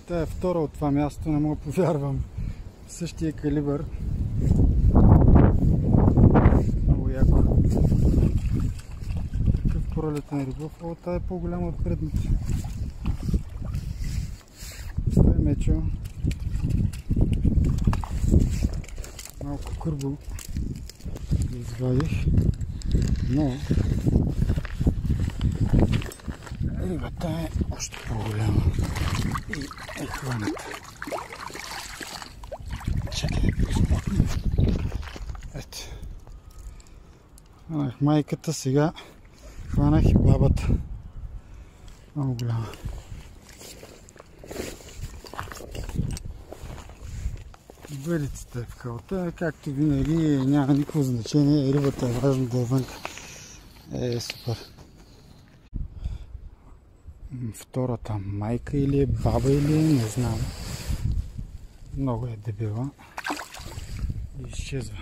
Тя е втора от това място, не мога повярвам. Същия калибър. Много яко. Такъв пролетен рибов. О, тая е по-голяма от предните. Стой, Мечо. Малко кърбо да извадих. Но рибата е още по-голяма. И е хваната. Чакай да посмотрим. Ето. Хванах майката, сега хванах и бабата. Много голяма. Белицата е в калта, както винаги няма никакво значение, рибата е важно да е вънка. Супер. Втората майка или е баба или не знам. Много е дебела и изчезва.